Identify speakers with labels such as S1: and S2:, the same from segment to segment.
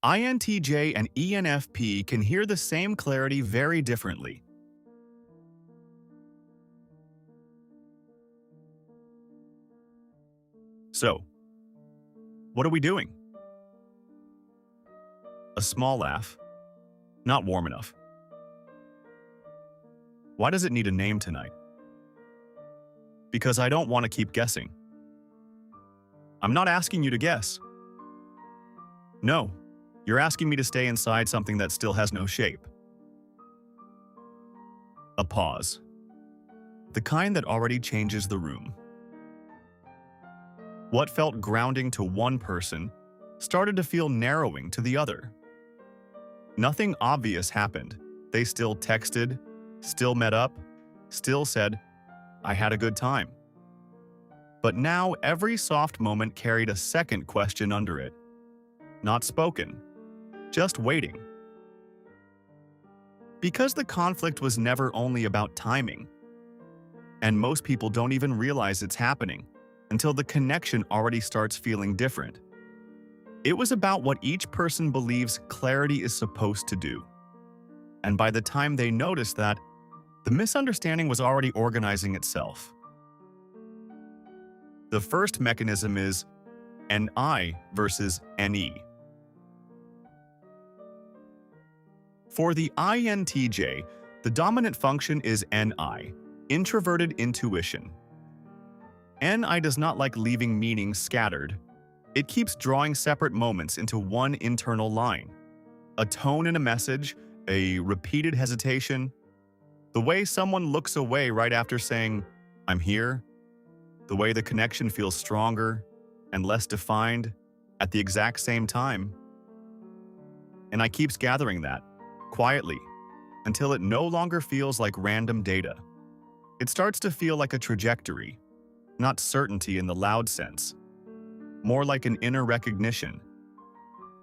S1: INTJ and ENFP can hear the same clarity very differently. So, what are we doing? A small laugh. Not warm enough. Why does it need a name tonight? Because I don't want to keep guessing. I'm not asking you to guess. No, you're asking me to stay inside something that still has no shape. A pause. The kind that already changes the room. What felt grounding to one person started to feel narrowing to the other. Nothing obvious happened. They still texted, still met up, still said, "I had a good time." But now every soft moment carried a second question under it. Not spoken, just waiting. Because the conflict was never only about timing, and most people don't even realize it's happening until the connection already starts feeling different. It was about what each person believes clarity is supposed to do. And by the time they noticed that, the misunderstanding was already organizing itself. The first mechanism is NI versus NE. For the INTJ, the dominant function is NI, introverted intuition. NI does not like leaving meanings scattered. It keeps drawing separate moments into one internal line. A tone in a message, a repeated hesitation, the way someone looks away right after saying, "I'm here," the way the connection feels stronger and less defined at the exact same time. And I keeps gathering that, quietly, until it no longer feels like random data. It starts to feel like a trajectory, not certainty in the loud sense. More like an inner recognition.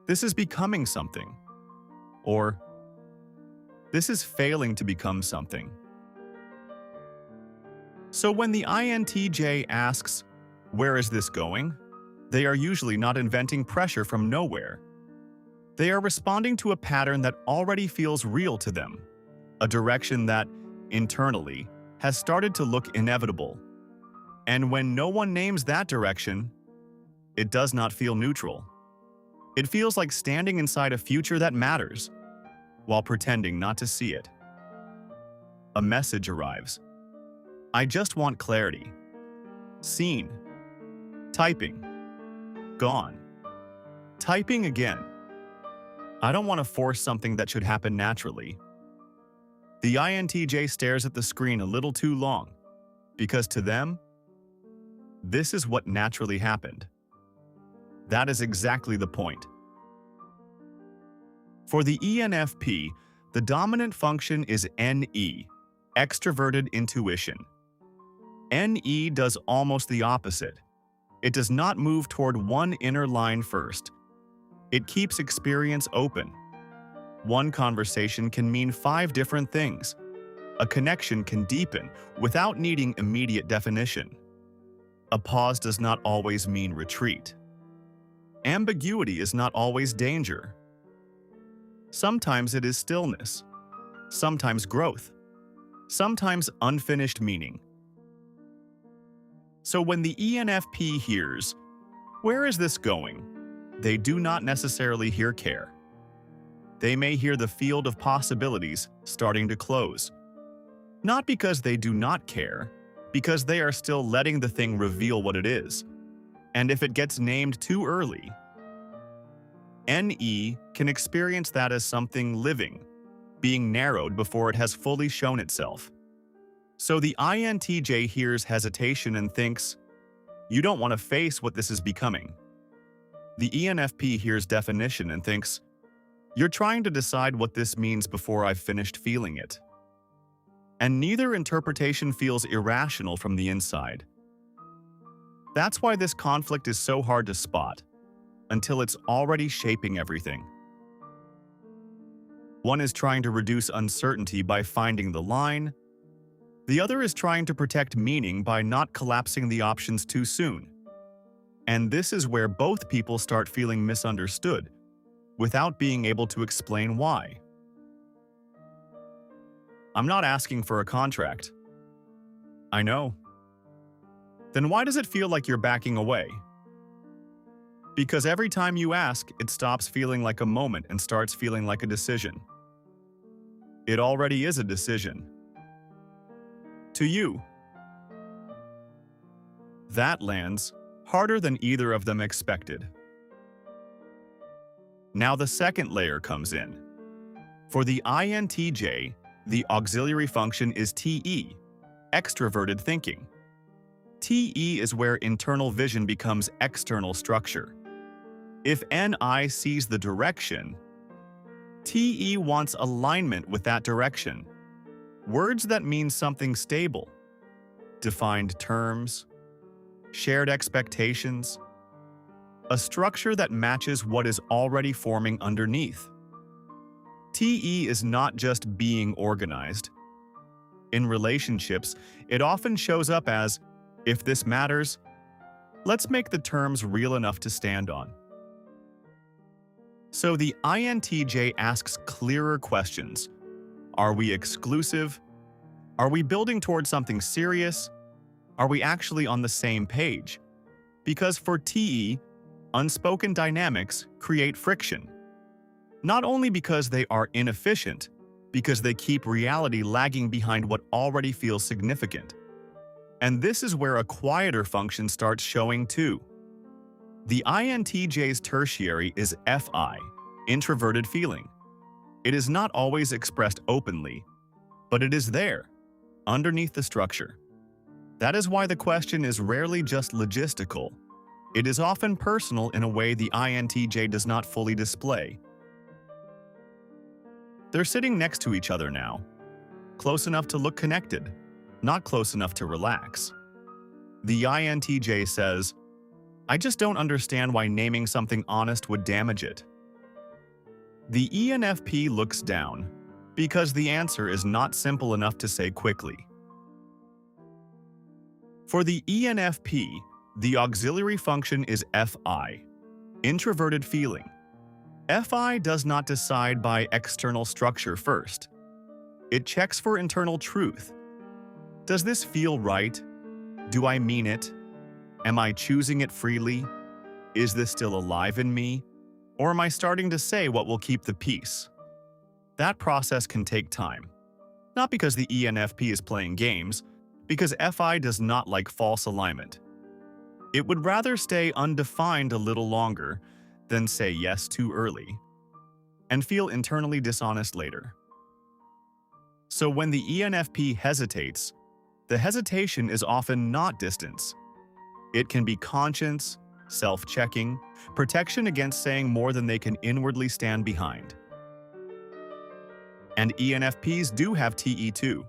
S1: This is becoming something. Or, this is failing to become something. So when the INTJ asks, "Where is this going?" they are usually not inventing pressure from nowhere. They are responding to a pattern that already feels real to them, a direction that, internally, has started to look inevitable. And when no one names that direction, it does not feel neutral. It feels like standing inside a future that matters, while pretending not to see it. A message arrives. "I just want clarity." Seen. Typing. Gone. Typing again. "I don't want to force something that should happen naturally." The INTJ stares at the screen a little too long, because to them, this is what naturally happened. That is exactly the point. For the ENFP, the dominant function is NE, extroverted intuition. NE does almost the opposite. It does not move toward one inner line first. It keeps experience open. One conversation can mean 5 different things. A connection can deepen without needing immediate definition. A pause does not always mean retreat. Ambiguity is not always danger. Sometimes it is stillness, sometimes growth, sometimes unfinished meaning. So when the ENFP hears, "Where is this going?" they do not necessarily hear care. They may hear the field of possibilities starting to close. Not because they do not care, because they are still letting the thing reveal what it is. And if it gets named too early, NE can experience that as something living, being narrowed before it has fully shown itself. So the INTJ hears hesitation and thinks, "You don't want to face what this is becoming." The ENFP hears definition and thinks, "You're trying to decide what this means before I've finished feeling it." And neither interpretation feels irrational from the inside. That's why this conflict is so hard to spot, until it's already shaping everything. One is trying to reduce uncertainty by finding the line. The other is trying to protect meaning by not collapsing the options too soon. And this is where both people start feeling misunderstood, without being able to explain why. I'm not asking for a contract. I know. Then why does it feel like you're backing away? Because every time you ask, it stops feeling like a moment and starts feeling like a decision. It already is a decision. To you. That lands harder than either of them expected. Now the second layer comes in. For the INTJ, the auxiliary function is TE, extroverted thinking. TE is where internal vision becomes external structure. If NI sees the direction, TE wants alignment with that direction. Words that mean something stable, defined terms, shared expectations, a structure that matches what is already forming underneath. TE is not just being organized. In relationships, it often shows up as, if this matters, let's make the terms real enough to stand on. So the INTJ asks clearer questions. Are we exclusive? Are we building towards something serious? Are we actually on the same page? Because for TE, unspoken dynamics create friction. Not only because they are inefficient, because they keep reality lagging behind what already feels significant. And this is where a quieter function starts showing too. The INTJ's tertiary is FI, introverted feeling. It is not always expressed openly, but it is there, underneath the structure. That is why the question is rarely just logistical. It is often personal in a way the INTJ does not fully display. They're sitting next to each other now, close enough to look connected, not close enough to relax. The INTJ says, I just don't understand why naming something honest would damage it. The ENFP looks down, because the answer is not simple enough to say quickly. For the ENFP, the auxiliary function is FI, introverted feeling. FI does not decide by external structure first. It checks for internal truth. Does this feel right? Do I mean it? Am I choosing it freely? Is this still alive in me? Or am I starting to say what will keep the peace? That process can take time. Not because the ENFP is playing games, because FI does not like false alignment. It would rather stay undefined a little longer than say yes too early, and feel internally dishonest later. So when the ENFP hesitates, the hesitation is often not distance. It can be conscience, self-checking, protection against saying more than they can inwardly stand behind. And ENFPs do have TE too,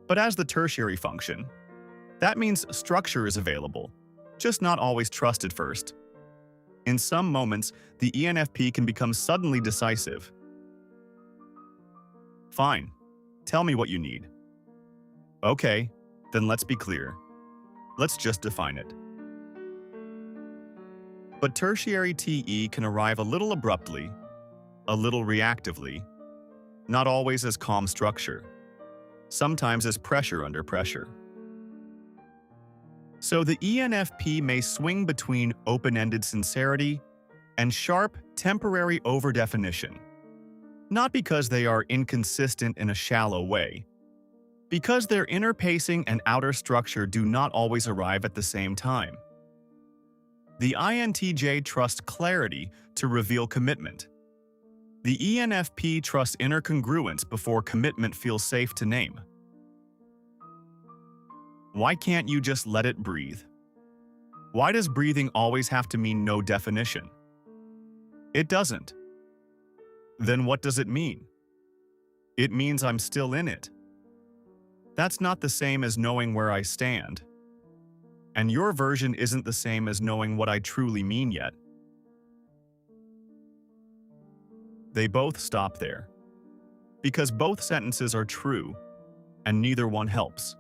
S1: but as the tertiary function. That means structure is available, just not always trusted first. In some moments, the ENFP can become suddenly decisive. Fine, tell me what you need. Okay, then let's be clear. Let's just define it. But tertiary TE can arrive a little abruptly, a little reactively, not always as calm structure, sometimes as pressure under pressure. So the ENFP may swing between open-ended sincerity and sharp, temporary overdefinition, not because they are inconsistent in a shallow way, because their inner pacing and outer structure do not always arrive at the same time. The INTJ trusts clarity to reveal commitment. The ENFP trusts inner congruence before commitment feels safe to name. Why can't you just let it breathe? Why does breathing always have to mean no definition? It doesn't. Then what does it mean? It means I'm still in it. That's not the same as knowing where I stand. And your version isn't the same as knowing what I truly mean yet. They both stop there. Because both sentences are true, and neither one helps.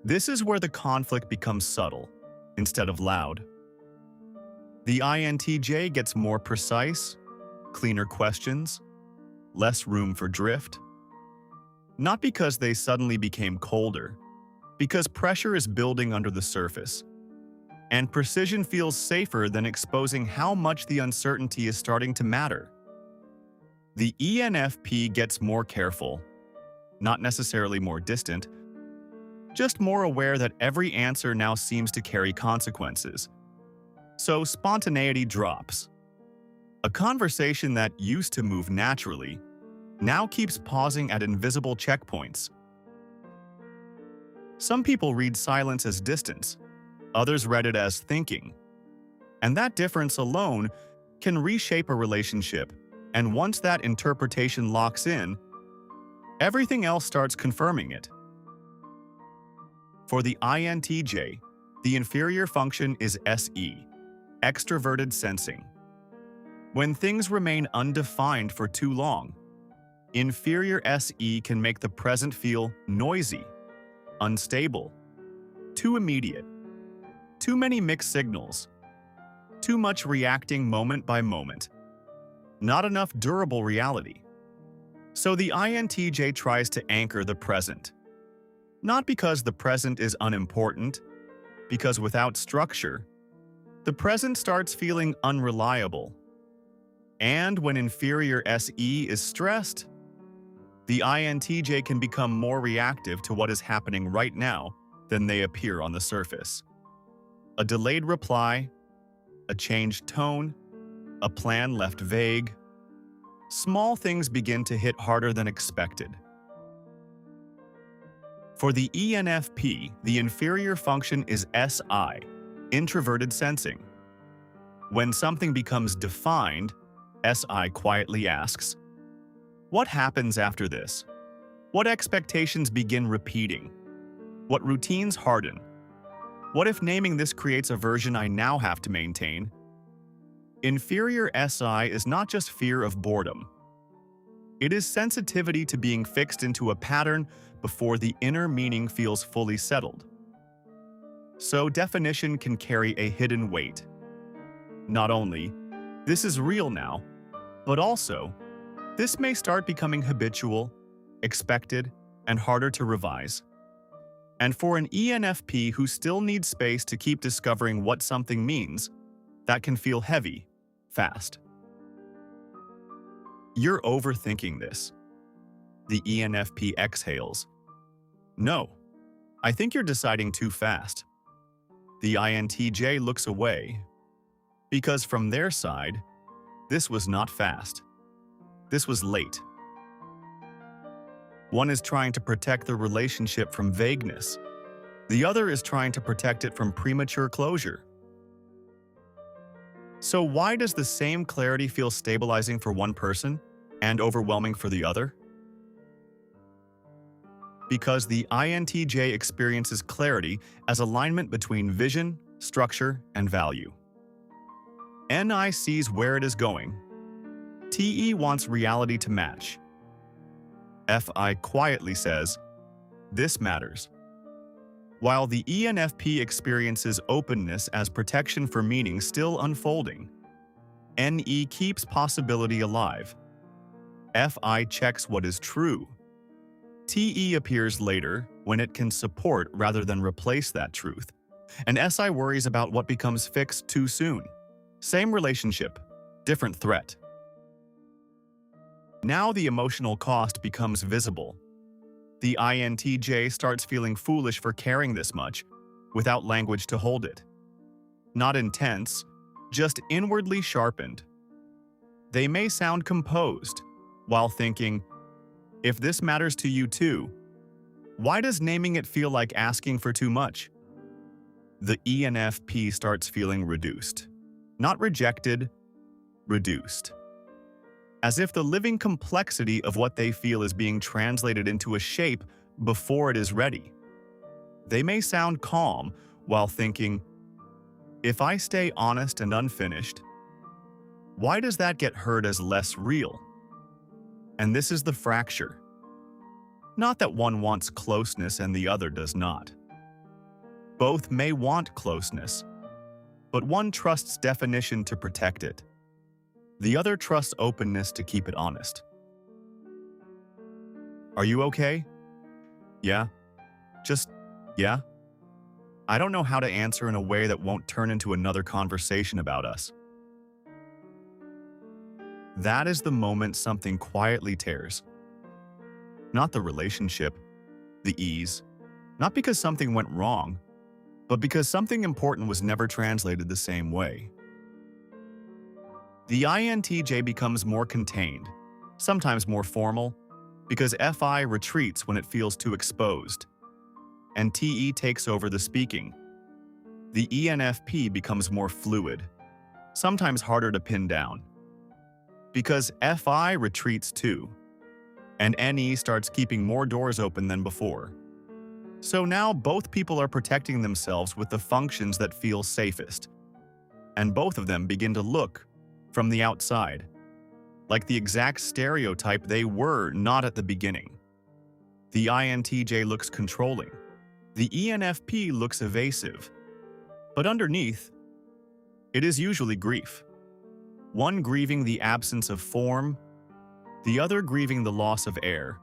S1: This is where the conflict becomes subtle, instead of loud. The INTJ gets more precise, cleaner questions, less room for drift. Not because they suddenly became colder, because pressure is building under the surface. And precision feels safer than exposing how much the uncertainty is starting to matter. The ENFP gets more careful, not necessarily more distant, just more aware that every answer now seems to carry consequences. So spontaneity drops. A conversation that used to move naturally now keeps pausing at invisible checkpoints. Some people read silence as distance, others read it as thinking. And that difference alone can reshape a relationship, and once that interpretation locks in, everything else starts confirming it. For the INTJ, the inferior function is SE, extroverted sensing. When things remain undefined for too long, inferior SE can make the present feel noisy, unstable, too immediate, too many mixed signals, too much reacting moment by moment, not enough durable reality. So the INTJ tries to anchor the present. Not because the present is unimportant, because without structure, the present starts feeling unreliable. And when inferior SE is stressed, the INTJ can become more reactive to what is happening right now than they appear on the surface. A delayed reply, a changed tone, a plan left vague. Small things begin to hit harder than expected. For the ENFP, the inferior function is SI, introverted sensing. When something becomes defined, SI quietly asks, "What happens after this? What expectations begin repeating? What routines harden? What if naming this creates a version I now have to maintain?" Inferior SI is not just fear of boredom. It is sensitivity to being fixed into a pattern before the inner meaning feels fully settled. So definition can carry a hidden weight. Not only, this is real now, but also, this may start becoming habitual, expected, and harder to revise. And for an ENFP who still needs space to keep discovering what something means, that can feel heavy, fast. You're overthinking this. The ENFP exhales. No, I think you're deciding too fast. The INTJ looks away. Because from their side, this was not fast. This was late. One is trying to protect the relationship from vagueness. The other is trying to protect it from premature closure. So why does the same clarity feel stabilizing for one person and overwhelming for the other? Because the INTJ experiences clarity as alignment between vision, structure, and value. NI sees where it is going. TE wants reality to match. FI quietly says, "This matters." While the ENFP experiences openness as protection for meaning still unfolding, NE keeps possibility alive. FI checks what is true. TE appears later when it can support rather than replace that truth. And SI worries about what becomes fixed too soon. Same relationship, different threat. Now the emotional cost becomes visible. The INTJ starts feeling foolish for caring this much, without language to hold it. Not intense, just inwardly sharpened. They may sound composed, while thinking, if this matters to you too, why does naming it feel like asking for too much? The ENFP starts feeling reduced. Not rejected, reduced. As if the living complexity of what they feel is being translated into a shape before it is ready. They may sound calm while thinking, if I stay honest and unfinished, why does that get heard as less real? And this is the fracture. Not that one wants closeness and the other does not. Both may want closeness, but one trusts definition to protect it. The other trusts openness to keep it honest. Are you okay? Yeah? Just, yeah? I don't know how to answer in a way that won't turn into another conversation about us. That is the moment something quietly tears. Not the relationship, the ease, not because something went wrong, but because something important was never translated the same way. The INTJ becomes more contained, sometimes more formal, because FI retreats when it feels too exposed, and TE takes over the speaking. The ENFP becomes more fluid, sometimes harder to pin down, because FI retreats too, and NE starts keeping more doors open than before. So now both people are protecting themselves with the functions that feel safest, and both of them begin to look from the outside, like the exact stereotype they were not at the beginning. The INTJ looks controlling. The ENFP looks evasive. But underneath, it is usually grief. One grieving the absence of form, the other grieving the loss of air.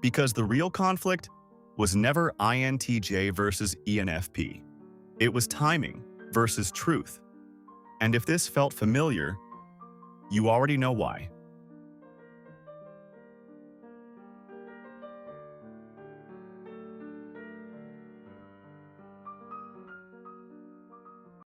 S1: Because the real conflict was never INTJ versus ENFP. It was timing versus truth. And if this felt familiar, you already know why.